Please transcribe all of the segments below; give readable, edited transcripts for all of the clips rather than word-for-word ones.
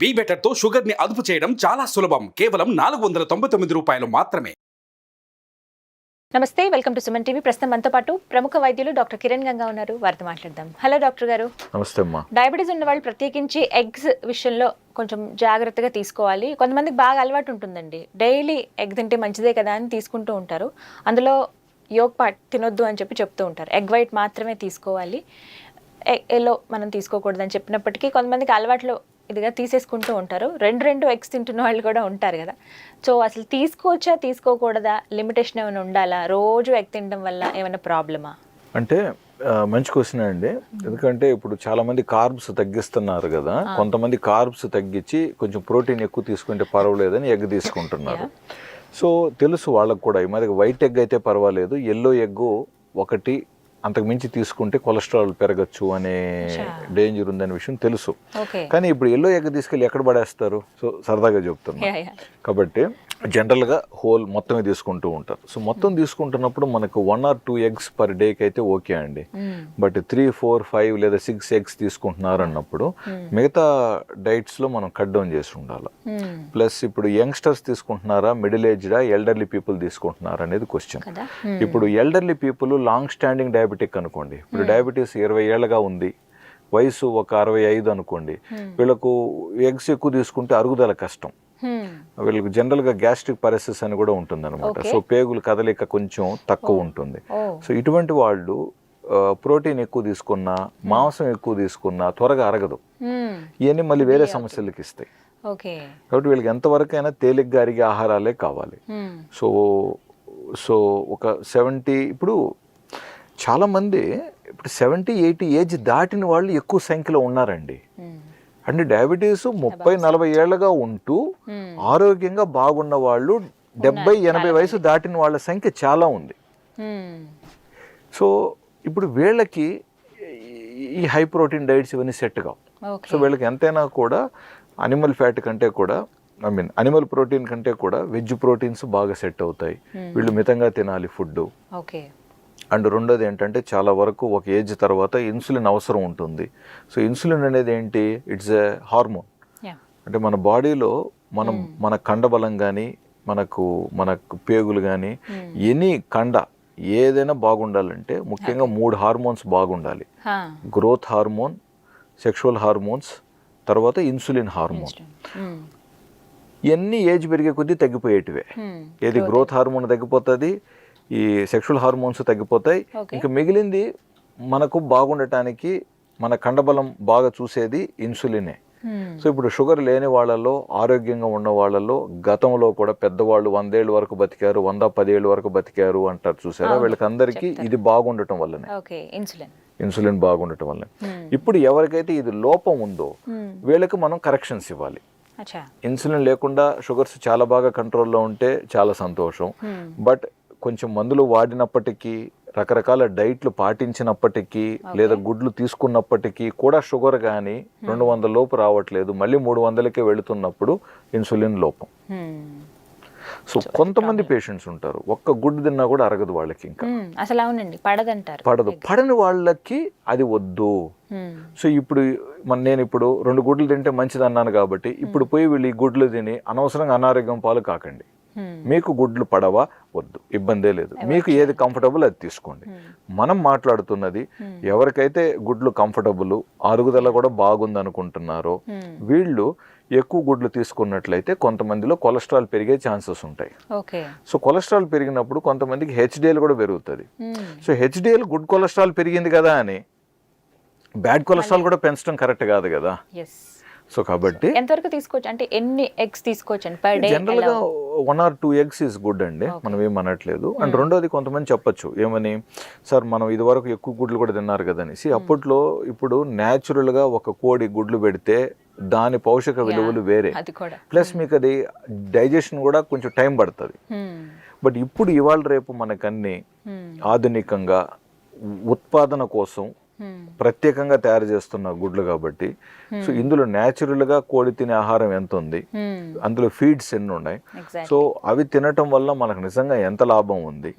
Be better తో sugar ని అదుపు చేయడం చాలా సులభం. కేవలం 499 రూపాయలు మాత్రమే. నమస్తే, వెల్కమ్ టు సుమన్ టీవీ. ప్రస్తుతం మనతో పాటు ప్రముఖ వైద్యులు డాక్టర్ కిరణ్ గంగా ఉన్నారు. వారితో మాట్లాడదాం. హలో డాక్టర్ గారు. నమస్తే అమ్మా. డయాబెటీస్ ఉన్న వాళ్ళు ప్రత్యేకించి ఎగ్స్ విషయంలో కొంచెం జాగ్రత్తగా తీసుకోవాలి. కొంతమందికి బాగా అలవాటు ఉంటుందండి, డైలీ ఎగ్ తింటే మంచిదే కదా అని తీసుకుంటూ ఉంటారు. అందులో యోగ్ పార్ట్ తినొద్దు అని చెప్తూ ఉంటారు. ఎగ్ వైట్ మాత్రమే తీసుకోవాలి, ఎల్లో మనం తీసుకోకూడదు అని చెప్పినప్పటికీ కొంతమందికి అలవాట్లో ఇదిగా తీసేసుకుంటూ ఉంటారు. రెండు ఎగ్స్ తింటున్న వాళ్ళు కూడా ఉంటారు కదా. సో అసలు తీసుకోవచ్చా తీసుకోకూడదా, లిమిటేషన్ ఏమైనా ఉండాలా, రోజు ఎగ్ తినడం వల్ల ఏమైనా ప్రాబ్లమా? అంటే మంచి క్వశ్చన్ అండి. ఎందుకంటే ఇప్పుడు చాలా మంది కార్బ్స్ తగ్గిస్తున్నారు కదా, కొంతమంది కార్బ్స్ తగ్గించి కొంచెం ప్రోటీన్ ఎక్కువ తీసుకుంటే పర్వాలేదని ఎగ్ తీసుకుంటున్నారు. సో తెలుసు వాళ్ళకు కూడా, ఈ మధ్య వైట్ ఎగ్ అయితే పర్వాలేదు, ఎల్లో ఎగ్ ఒకటి అంతకు మించి తీసుకుంటే కొలెస్ట్రాల్ పెరగచ్చు అనే డేంజర్ ఉందనే విషయం తెలుసు. కానీ ఇప్పుడు ఎల్లో ఎగ్ తీసుకెళ్ళి ఎక్కడ పడేస్తారు? సో సరదాగా చెప్తున్నా కాబట్టి జనరల్గా హోల్ మొత్తమే తీసుకుంటూ ఉంటారు. సో మొత్తం తీసుకుంటున్నప్పుడు మనకు 1 or 2 eggs పర్ డేకి అయితే ఓకే అండి. బట్ 3, 4, 5 లేదా 6 eggs తీసుకుంటున్నారు అన్నప్పుడు మిగతా డైట్స్లో మనం కట్ డౌన్ చేసి ఉండాలి. ప్లస్ ఇప్పుడు యంగ్స్టర్స్ తీసుకుంటున్నారా, మిడిల్ ఏజ్డా, ఎల్డర్లీ పీపుల్ తీసుకుంటున్నారా అనేది క్వశ్చన్. ఇప్పుడు elderly people long standing diabetic అనుకోండి, ఇప్పుడు డయాబెటీస్ 20 ఏళ్ళగా ఉంది, వయసు ఒక 65 అనుకోండి, వీళ్ళకు ఎగ్స్ ఎక్కువ తీసుకుంటే అరుగుదల కష్టం. వీళ్ళకి జనరల్గా గ్యాస్ట్రిక్ పారెసిస్ అని కూడా ఉంటుంది అనమాట. సో పేగులు కదలిక కొంచెం తక్కువ ఉంటుంది. సో ఇటువంటి వాళ్ళు ప్రోటీన్ ఎక్కువ తీసుకున్నా, మాంసం ఎక్కువ తీసుకున్నా త్వరగా అరగదు. ఇవన్నీ మళ్ళీ వేరే సమస్యలకి ఇస్తాయి. కాబట్టి వీళ్ళకి ఎంతవరకైనా తేలిగ్గా అరిగే ఆహారాలే కావాలి. సో ఒక 70, ఇప్పుడు చాలామంది ఇప్పుడు 70-80 ఏజ్ దాటిన వాళ్ళు ఎక్కువ సంఖ్యలో ఉన్నారండి. అంటే డయాబెటీస్ 30-40 ఏళ్ళగా ఉంటూ ఆరోగ్యంగా బాగున్న వాళ్ళు 70-80 వయసు దాటిన వాళ్ళ సంఖ్య చాలా ఉంది. సో ఇప్పుడు వీళ్ళకి ఈ హై ప్రోటీన్ డైట్స్ ఇవన్నీ సెట్ కావు. సో వీళ్ళకి ఎంతైనా కూడా అనిమల్ ఫ్యాట్ కంటే కూడా, అనిమల్ ప్రోటీన్ కంటే కూడా వెజ్ ప్రోటీన్స్ బాగా సెట్ అవుతాయి. వీళ్ళు మితంగా తినాలి ఫుడ్. అండ్ రెండోది ఏంటంటే చాలా వరకు ఒక ఏజ్ తర్వాత ఇన్సులిన్ అవసరం ఉంటుంది. సో ఇన్సులిన్ అనేది ఏంటి? It's a hormone. అంటే మన బాడీలో మన కండబలం కానీ, మనకు పేగులు కానీ, ఎనీ కండ ఏదైనా బాగుండాలంటే ముఖ్యంగా 3 హార్మోన్స్ బాగుండాలి. గ్రోత్ హార్మోన్, సెక్షువల్ హార్మోన్స్, తర్వాత ఇన్సులిన్ హార్మోన్. ఇవన్నీ ఏజ్ పెరిగే కొద్దీ తగ్గిపోయేటివే. ఏది గ్రోత్ హార్మోన్ తగ్గిపోతుంది, ఈ సెక్షువల్ హార్మోన్స్ తగ్గిపోతాయి. ఇంకా మిగిలింది మనకు బాగుండటానికి మన కండబలం బాగా చూసేది ఇన్సులినే. సో ఇప్పుడు షుగర్ లేని వాళ్ళలో, ఆరోగ్యంగా ఉన్న వాళ్ళలో గతంలో కూడా పెద్దవాళ్ళు 100 ఏళ్ళ వరకు బతికారు, 110 ఏళ్ళ వరకు బతికారు అంటారు చూసారా, వీళ్ళకి అందరికీ ఇది బాగుండటం వల్లనే, ఇన్సులిన్ బాగుండటం వల్లనే. ఇప్పుడు ఎవరికైతే ఇది లోపం ఉందో వీళ్ళకి మనం కరెక్షన్స్ ఇవ్వాలి. ఇన్సులిన్ లేకుండా షుగర్స్ చాలా బాగా కంట్రోల్లో ఉంటే చాలా సంతోషం. బట్ కొంచెం మందులు వాడినప్పటికీ, రకరకాల డైట్లు పాటించినప్పటికీ, లేదా గుడ్లు తీసుకున్నప్పటికీ కూడా షుగర్ కానీ 200 లోపు రావట్లేదు, మళ్ళీ 300కే వెళుతున్నప్పుడు ఇన్సులిన్ లోపం. సో కొంతమంది పేషెంట్స్ ఉంటారు, ఒక్క గుడ్డు తిన్నా కూడా అరగదు వాళ్ళకి, ఇంకా అసలు అవునండి పడదంటారు. పడని వాళ్ళకి అది వద్దు. సో ఇప్పుడు నేను ఇప్పుడు 2 గుడ్లు తింటే మంచిది అన్నాను కాబట్టి ఇప్పుడు పోయి వీళ్ళు ఈ గుడ్లు తిని అనవసరంగా అనారోగ్యం పాలు కాకండి. మీకు గుడ్లు పడవా, వద్దు, ఇబ్బందే లేదు, మీకు ఏది కంఫర్టబుల్ అది తీసుకోండి. మనం మాట్లాడుతున్నది ఎవరికైతే గుడ్లు కంఫర్టబుల్, అరుగుదల కూడా బాగుంది అనుకుంటున్నారో వీళ్ళు ఎక్కువ గుడ్లు తీసుకున్నట్లయితే కొంతమందిలో కొలెస్ట్రాల్ పెరిగే ఛాన్సెస్ ఉంటాయి. సో కొలెస్ట్రాల్ పెరిగినప్పుడు కొంతమందికి హెచ్డిఎల్ కూడా పెరుగుతుంది. సో హెచ్డిఎల్ గుడ్ కొలెస్ట్రాల్ పెరిగింది కదా అని బ్యాడ్ కొలెస్ట్రాల్ కూడా పెంచడం కరెక్ట్ కాదు కదా. సో కాబట్టి ఎంతవరకు తీసుకోవచ్చు, అంటే ఎన్ని ఎగ్స్ తీసుకోవచ్చు? జనరల్గా 1 or 2 eggs ఈజ్ గుడ్ అండి, మనం ఏం అనట్లేదు. అండ్ రెండోది కొంతమంది చెప్పచ్చు ఏమని, సార్ మనం ఇదివరకు ఎక్కువ గుడ్లు కూడా తిన్నారు కదనేసి. అప్పట్లో ఇప్పుడు న్యాచురల్గా ఒక కోడి గుడ్లు పెడితే దాని పౌషక విలువలు వేరే, ప్లస్ మీకు అది డైజెషన్ కూడా కొంచెం టైం పడుతుంది. బట్ ఇప్పుడు ఇవాళ రేపు మనకన్నీ ఆధునికంగా ఉత్పాదన కోసం ప్రత్యేకంగా తయారు చేస్తున్న గుడ్లు కాబట్టి, సో ఇందులో న్యాచురల్గా కోడి తినే ఆహారం ఎంత ఉంది, అందులో ఫీడ్స్ ఎన్ని ఉన్నాయి, సో అవి తినటం వల్ల మనకు నిజంగా ఎంత లాభం ఉంది,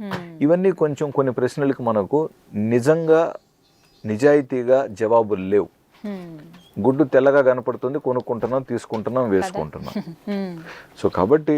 ఇవన్నీ కొంచెం కొన్ని ప్రశ్నలకు మనకు నిజంగా నిజాయితీగా జవాబులు లేవు. గుడ్డు తెల్లగా కనపడుతుంది, కొనుక్కుంటున్నాం, తీసుకుంటున్నాం, వేసుకుంటున్నాం. సో కాబట్టి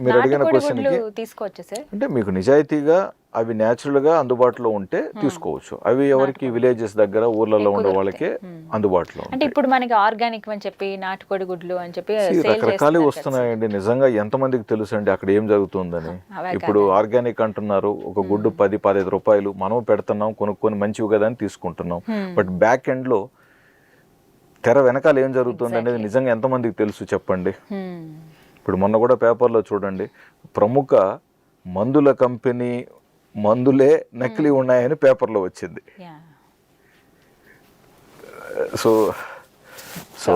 మీరు అడిగిన నాటుకోడి క్వశ్చన్కి గుడ్లు తీసుకోవచ్చు సార్. అంటే మీకు నిజాయితీగా అవి న్యాచురల్గా అందుబాటులో ఉంటే తీసుకోవచ్చు. అవి ఎవరికి విలేజెస్ దగ్గర ఊర్లలో ఉండే వాళ్ళకే అందుబాటులో అంటే ఉంటాయి. ఇప్పుడు మనకి ఆర్గానిక్ అని చెప్పి నాటుకోడి గుడ్లు అని చెప్పి రకరకాలు వస్తున్నాయండి. నిజంగా ఎంతమందికి తెలుసు అండి అక్కడ ఏం జరుగుతుందని. ఇప్పుడు ఆర్గానిక్ అంటున్నారు, ఒక గుడ్డు 10-15 రూపాయలు, మనం పెడుతున్నాం, కొనుక్కొని మంచివి కదా అని తీసుకుంటున్నాం. బట్ బ్యాక్ ఎండ్ లో తెర వెనకాల ఏం జరుగుతుంది అనేది నిజంగా ఎంతమందికి తెలుసు చెప్పండి. ఇప్పుడు మొన్న కూడా పేపర్లో చూడండి, ప్రముఖ మందుల కంపెనీ మందులే నకిలీ ఉన్నాయని పేపర్లో వచ్చింది. సో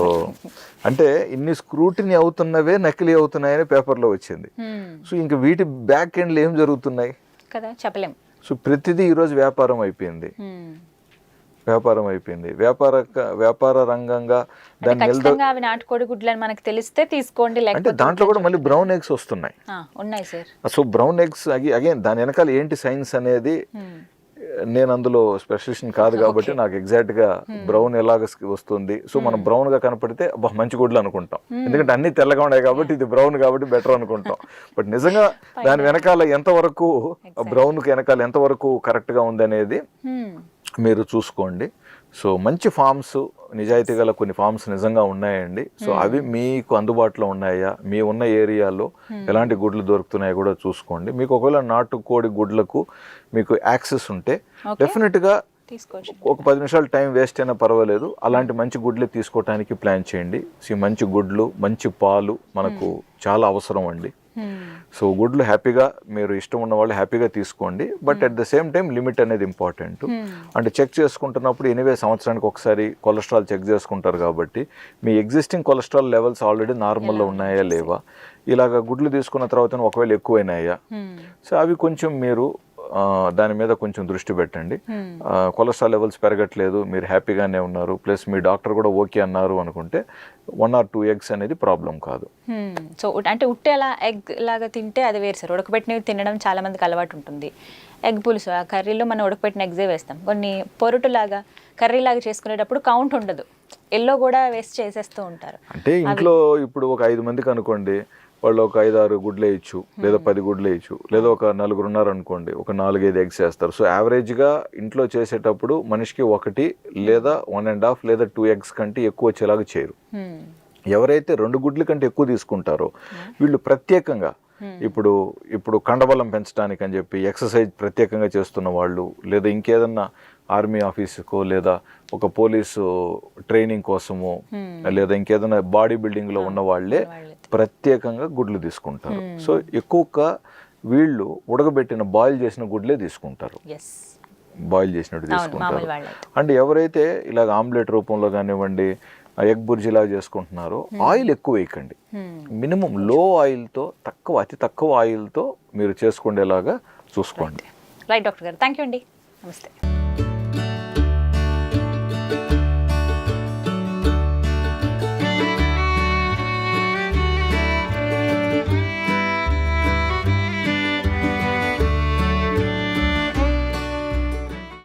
అంటే ఇన్ని స్క్రూటినీ అవుతున్నవే నకిలీ అవుతున్నాయని పేపర్లో వచ్చింది. సో ఇంకా వీటి బ్యాక్ ఎండ్లో ఏం జరుగుతున్నాయి కదా చెప్పలేం. సో ప్రతిదీ ఈరోజు వ్యాపారం అయిపోయింది. వ్యాపార రంగంగా దాన్ని ఖచ్చితంగా అవి నాటుకోడి గుడ్లు అని మనకు తెలిస్తే తీసుకోండి. అంటే దాంట్లో కూడా మళ్ళీ బ్రౌన్ ఎగ్స్ వస్తున్నాయి. ఉన్నాయి sir. So brown eggs again దాని వెనకాల ఏంటి సైన్స్ అనేది నేను అందులో స్పెషలిస్ట్ కాదు కాబట్టి నాకు ఎగ్జాక్ట్ గా బ్రౌన్ ఎలాగ వస్తుంది. సో మనం బ్రౌన్ గా కనపడితే మంచి గుడ్లు అనుకుంటాం, ఎందుకంటే అన్ని తెల్లగా ఉన్నాయి కాబట్టి ఇది బ్రౌన్ కాబట్టి బెటర్ అనుకుంటాం. బట్ నిజంగా దాని వెనకాల ఎంతవరకు బ్రౌన్ కి వెనకాల ఎంతవరకు కరెక్ట్ గా ఉంది అనేది మీరు చూసుకోండి. సో మంచి ఫార్మ్స్, నిజాయితీ గల కొన్ని ఫార్మ్స్ నిజంగా ఉన్నాయండి. సో అవి మీకు అందుబాటులో ఉన్నాయా, మీ ఉన్న ఏరియాలో ఎలాంటి గుడ్లు దొరుకుతున్నాయో కూడా చూసుకోండి. మీకు ఒకవేళ నాటుకోడి గుడ్లకు మీకు యాక్సెస్ ఉంటే డెఫినెట్గా ఒక 10 నిమిషాలు టైం వేస్ట్ అయినా పర్వాలేదు, అలాంటి మంచి గుడ్లే తీసుకోవటానికి ప్లాన్ చేయండి. సో మంచి గుడ్లు, మంచి పాలు మనకు చాలా అవసరం అండి. సో గుడ్లు హ్యాపీగా మీరు ఇష్టం ఉన్న వాళ్ళు హ్యాపీగా తీసుకోండి. But at the same time limit అనేది ఇంపార్టెంట్. అంటే చెక్ చేసుకుంటున్నప్పుడు ఎనీవే సంవత్సరానికి ఒకసారి కొలెస్ట్రాల్ చెక్ చేసుకుంటారు కాబట్టి మీ ఎగ్జిస్టింగ్ కొలెస్ట్రాల్ లెవెల్స్ ఆల్రెడీ నార్మల్లో ఉన్నాయా లేవా, ఇలాగ గుడ్లు తీసుకున్న తర్వాత ఒకవేళ ఎక్కువైనాయా, సో అవి కొంచెం మీరు దాని మీద కొంచెం దృష్టి పెట్టండి. కొలెస్ట్రాల్ లెవెల్స్ పెరగట్లేదు, మీరు హ్యాపీగానే ఉన్నారు, ప్లస్ మీ డాక్టర్ కూడా ఓకే అన్నారు అనుకుంటే 1 or 2 eggs అనేది ప్రాబ్లం కాదు. సో అంటే ఉట్టే అలా ఎగ్ లాగా తింటే అది వేరు సార్. ఉడకబెట్టినవి తినడం చాలా మందికి అలవాటు ఉంటుంది. ఎగ్ పులుసు ఆ కర్రీలో మనం ఉడకబెట్టిన ఎగ్జే వేస్తాం. కొన్ని పొరుటులాగా కర్రీలాగా చేసుకునేటప్పుడు కౌంట్ ఉండదు, ఎల్లో కూడా వేస్ట్ చేసేస్తూ ఉంటారు. అంటే ఇంట్లో ఇప్పుడు ఒక 5 మందికి అనుకోండి, వాళ్ళు ఒక 5-6 గుడ్లు వేయచ్చు, లేదా 10 గుడ్లు వేయచ్చు, లేదా ఒక 4 ఉన్నారు అనుకోండి, ఒక 4-5 ఎగ్స్ వేస్తారు. సో యావరేజ్గా ఇంట్లో చేసేటప్పుడు మనిషికి 1 లేదా 1.5 లేదా 2 eggs కంటే ఎక్కువ వచ్చేలాగా చేయరు. ఎవరైతే 2 గుడ్ల కంటే ఎక్కువ తీసుకుంటారో వీళ్ళు ప్రత్యేకంగా ఇప్పుడు కండబలం పెంచడానికి అని చెప్పి ఎక్సర్సైజ్ ప్రత్యేకంగా చేస్తున్న వాళ్ళు, లేదా ఇంకేదన్నా ఆర్మీ ఆఫీసుకో లేదా ఒక పోలీసు ట్రైనింగ్ కోసమో లేదా ఇంకేదైనా బాడీ బిల్డింగ్ లో ఉన్న వాళ్ళే ప్రత్యేకంగా గుడ్లు తీసుకుంటారు. సో ఎక్కువగా వీళ్ళు ఉడకబెట్టిన బాయిల్ చేసిన గుడ్లే తీసుకుంటారు, బాయిల్ చేసినట్టు తీసుకుంటారు. అండ్ ఎవరైతే ఇలాగ ఆమ్లెట్ రూపంలో కానివ్వండి, ఎగ్ బుర్జీ లాగా చేసుకుంటున్నారో ఆయిల్ ఎక్కువ వేయకండి. మినిమం లో ఆయిల్తో అతి తక్కువ ఆయిల్తో మీరు చేసుకునేలాగా చూసుకోండి. రైట్ డాక్టర్ గారు, థ్యాంక్ యూ అండి, నమస్తే.